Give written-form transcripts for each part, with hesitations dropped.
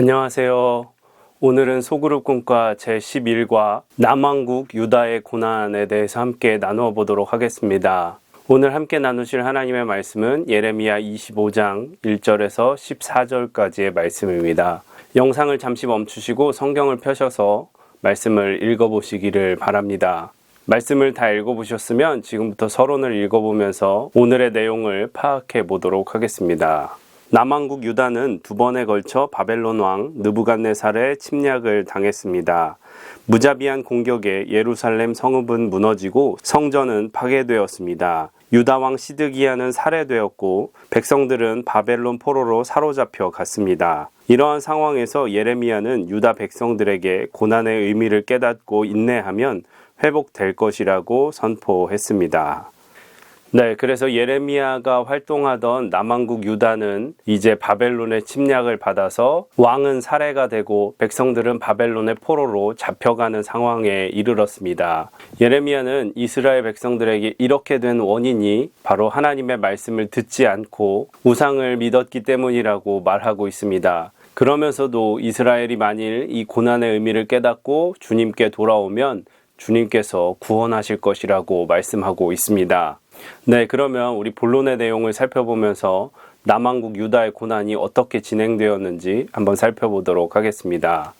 안녕하세요. 오늘은 소그룹 꿈과 제11과 남왕국 유다의 고난에 대해서 함께 나누어 보도록 하겠습니다. 오늘 함께 나누실 하나님의 말씀은 예레미야 25장 1절에서 14절까지의 말씀입니다. 영상을 잠시 멈추시고 성경을 펴셔서 말씀을 읽어보시기를 바랍니다. 말씀을 다 읽어보셨으면 지금부터 서론을 읽어보면서 오늘의 내용을 파악해 보도록 하겠습니다. 남왕국 유다는 두 번에 걸쳐 바벨론 왕 느부갓네살의 침략을 당했습니다. 무자비한 공격에 예루살렘 성읍은 무너지고 성전은 파괴되었습니다. 유다 왕 시드기야는 살해되었고 백성들은 바벨론 포로로 사로잡혀 갔습니다. 이러한 상황에서 예레미야는 유다 백성들에게 고난의 의미를 깨닫고 인내하면 회복될 것이라고 선포했습니다. 그래서 예레미야가 활동하던 남왕국 유다는 이제 바벨론의 침략을 받아서 왕은 살해가 되고 백성들은 바벨론의 포로로 잡혀가는 상황에 이르렀습니다. 예레미야는 이스라엘 백성들에게 이렇게 된 원인이 바로 하나님의 말씀을 듣지 않고 우상을 믿었기 때문이라고 말하고 있습니다. 그러면서도 이스라엘이 만일 이 고난의 의미를 깨닫고 주님께 돌아오면 주님께서 구원하실 것이라고 말씀하고 있습니다. 그러면 우리 본론의 내용을 살펴보면서 남왕국 유다의 고난이 어떻게 진행되었는지 한번 살펴보도록 하겠습니다.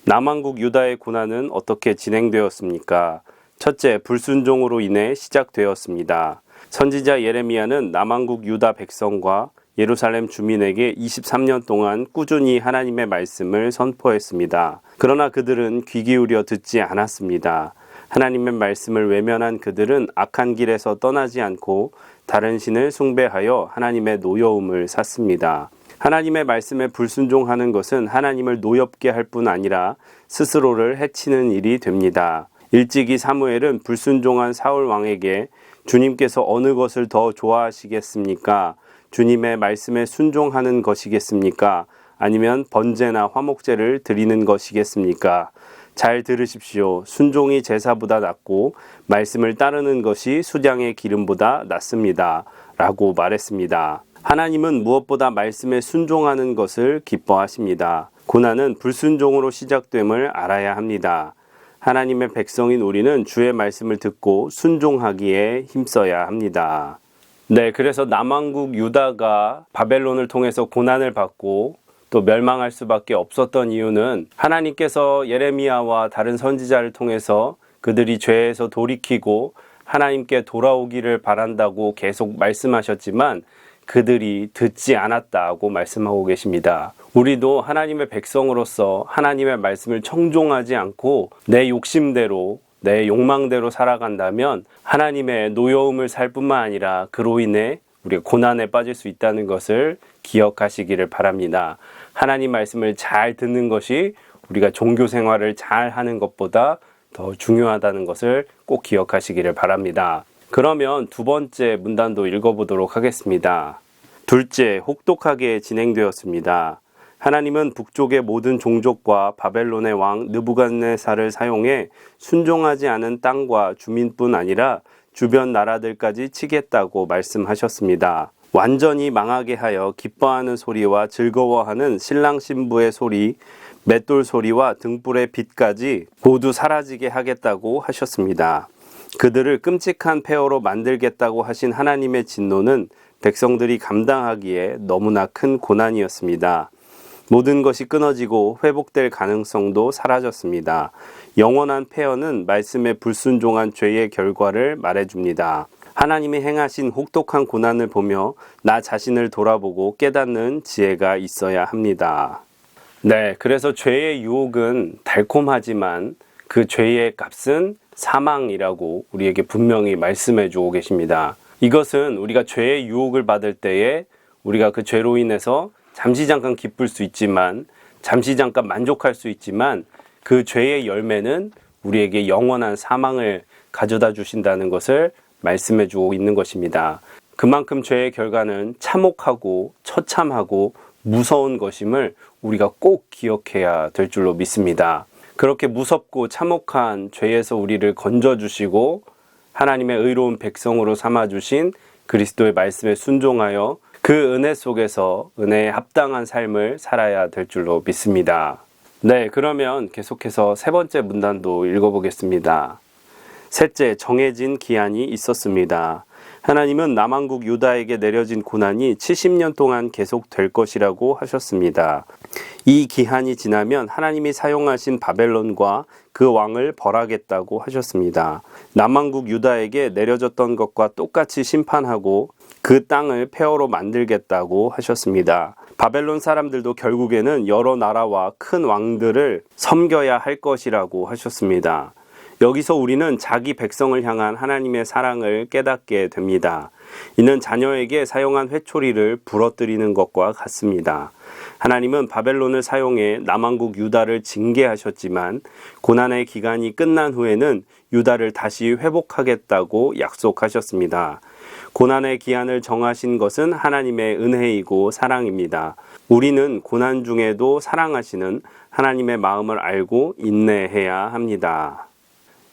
남왕국 유다의 고난은 어떻게 진행되었습니까? 첫째, 불순종으로 인해 시작되었습니다. 선지자 예레미야는 남왕국 유다 백성과 예루살렘 주민에게 23년 동안 꾸준히 하나님의 말씀을 선포했습니다. 그러나 그들은 귀 기울여 듣지 않았습니다. 하나님의 말씀을 외면한 그들은 악한 길에서 떠나지 않고 다른 신을 숭배하여 하나님의 노여움을 샀습니다. 하나님의 말씀에 불순종하는 것은 하나님을 노엽게 할 뿐 아니라 스스로를 해치는 일이 됩니다. 일찍이 사무엘은 불순종한 사울 왕에게 주님께서 어느 것을 더 좋아하시겠습니까? 주님의 말씀에 순종하는 것이겠습니까? 아니면 번제나 화목제를 드리는 것이겠습니까? 잘 들으십시오. 순종이 제사보다 낫고 말씀을 따르는 것이 수장의 기름보다 낫습니다. 라고 말했습니다. 하나님은 무엇보다 말씀에 순종하는 것을 기뻐하십니다. 고난은 불순종으로 시작됨을 알아야 합니다. 하나님의 백성인 우리는 주의 말씀을 듣고 순종하기에 힘써야 합니다. 그래서 남왕국 유다가 바벨론을 통해서 고난을 받고 또 멸망할 수밖에 없었던 이유는 하나님께서 예레미야와 다른 선지자를 통해서 그들이 죄에서 돌이키고 하나님께 돌아오기를 바란다고 계속 말씀하셨지만 그들이 듣지 않았다고 말씀하고 계십니다. 우리도 하나님의 백성으로서 하나님의 말씀을 청종하지 않고 내 욕심대로 내 욕망대로 살아간다면 하나님의 노여움을 살 뿐만 아니라 그로 인해 우리가 고난에 빠질 수 있다는 것을 기억하시기를 바랍니다. 하나님 말씀을 잘 듣는 것이 우리가 종교 생활을 잘 하는 것보다 더 중요하다는 것을 꼭 기억하시기를 바랍니다. 그러면 두 번째 문단도 읽어보도록 하겠습니다. 둘째, 혹독하게 진행되었습니다. 하나님은 북쪽의 모든 종족과 바벨론의 왕 느부갓네살을 사용해 순종하지 않은 땅과 주민뿐 아니라 주변 나라들까지 치겠다고 말씀하셨습니다. 완전히 망하게 하여 기뻐하는 소리와 즐거워하는 신랑 신부의 소리, 맷돌 소리와 등불의 빛까지 모두 사라지게 하겠다고 하셨습니다. 그들을 끔찍한 폐허로 만들겠다고 하신 하나님의 진노는 백성들이 감당하기에 너무나 큰 고난이었습니다. 모든 것이 끊어지고 회복될 가능성도 사라졌습니다. 영원한 폐허는 말씀에 불순종한 죄의 결과를 말해줍니다. 하나님이 행하신 혹독한 고난을 보며 나 자신을 돌아보고 깨닫는 지혜가 있어야 합니다. 그래서 죄의 유혹은 달콤하지만 그 죄의 값은 사망이라고 우리에게 분명히 말씀해 주고 계십니다. 이것은 우리가 죄의 유혹을 받을 때에 우리가 그 죄로 인해서 잠시 잠깐 기쁠 수 있지만 잠시 잠깐 만족할 수 있지만 그 죄의 열매는 우리에게 영원한 사망을 가져다 주신다는 것을 말씀해 주고 있는 것입니다. 그만큼 죄의 결과는 참혹하고 처참하고 무서운 것임을 우리가 꼭 기억해야 될 줄로 믿습니다. 그렇게 무섭고 참혹한 죄에서 우리를 건져주시고 하나님의 의로운 백성으로 삼아주신 그리스도의 말씀에 순종하여 그 은혜 속에서 은혜에 합당한 삶을 살아야 될 줄로 믿습니다. 네, 그러면 계속해서 세 번째 문단도 읽어보겠습니다. 셋째, 정해진 기한이 있었습니다. 하나님은 남왕국 유다에게 내려진 고난이 70년 동안 계속될 것이라고 하셨습니다. 이 기한이 지나면 하나님이 사용하신 바벨론과 그 왕을 벌하겠다고 하셨습니다. 남왕국 유다에게 내려졌던 것과 똑같이 심판하고 그 땅을 폐허로 만들겠다고 하셨습니다. 바벨론 사람들도 결국에는 여러 나라와 큰 왕들을 섬겨야 할 것이라고 하셨습니다. 여기서 우리는 자기 백성을 향한 하나님의 사랑을 깨닫게 됩니다. 이는 자녀에게 사용한 회초리를 부러뜨리는 것과 같습니다. 하나님은 바벨론을 사용해 남왕국 유다를 징계하셨지만 고난의 기간이 끝난 후에는 유다를 다시 회복하겠다고 약속하셨습니다. 고난의 기한을 정하신 것은 하나님의 은혜이고 사랑입니다. 우리는 고난 중에도 사랑하시는 하나님의 마음을 알고 인내해야 합니다.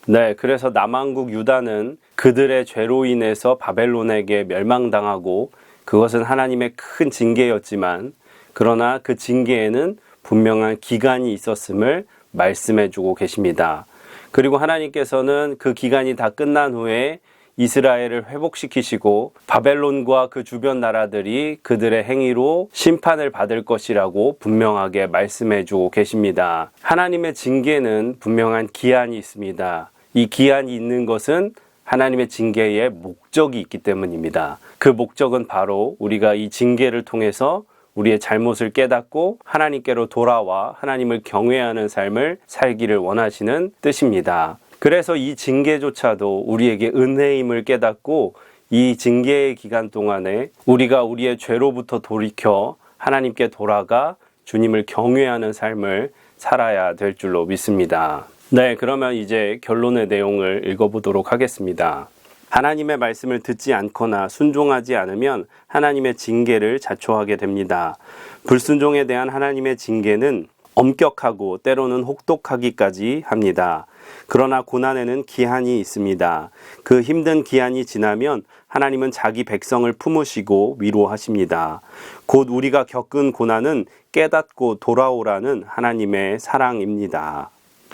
네, 그래서 남왕국 유다는 그들의 죄로 인해서 바벨론에게 멸망당하고 그것은 하나님의 큰 징계였지만 그러나 그 징계에는 분명한 기간이 있었음을 말씀해 주고 계십니다. 그리고 하나님께서는 그 기간이 다 끝난 후에 이스라엘을 회복시키시고 바벨론과 그 주변 나라들이 그들의 행위로 심판을 받을 것이라고 분명하게 말씀해 주고 계십니다. 하나님의 징계는 분명한 기한이 있습니다. 이 기한이 있는 것은 하나님의 징계의 목적이 있기 때문입니다. 그 목적은 바로 우리가 이 징계를 통해서 우리의 잘못을 깨닫고 하나님께로 돌아와 하나님을 경외하는 삶을 살기를 원하시는 뜻입니다. 그래서 이 징계조차도 우리에게 은혜임을 깨닫고 이 징계의 기간 동안에 우리가 우리의 죄로부터 돌이켜 하나님께 돌아가 주님을 경외하는 삶을 살아야 될 줄로 믿습니다. 네, 그러면 이제 결론의 내용을 읽어보도록 하겠습니다. 하나님의 말씀을 듣지 않거나 순종하지 않으면 하나님의 징계를 자초하게 됩니다. 불순종에 대한 하나님의 징계는 엄격하고 때로는 혹독하기까지 합니다. 그러나 고난에는 기한이 있습니다. 그 힘든 기한이 지나면 하나님은 자기 백성을 품으시고 위로하십니다. 곧 우리가 겪은 고난은 깨닫고 돌아오라는 하나님의 사랑입니다.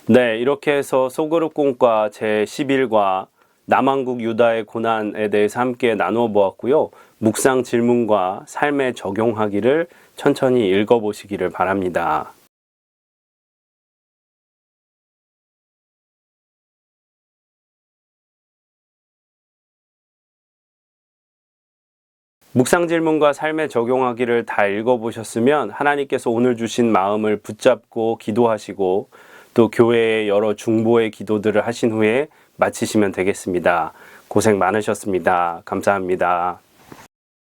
네, 이렇게 해서 소그룹 공과 제11과 남왕국 유다의 고난에 대해서 함께 나누어 보았고요. 묵상 질문과 삶에 적용하기를 천천히 읽어보시기를 바랍니다. 묵상 질문과 삶에 적용하기를 다 읽어보셨으면 하나님께서 오늘 주신 마음을 붙잡고 기도하시고 또 교회의 여러 중보의 기도들을 하신 후에 마치시면 되겠습니다. 고생 많으셨습니다. 감사합니다.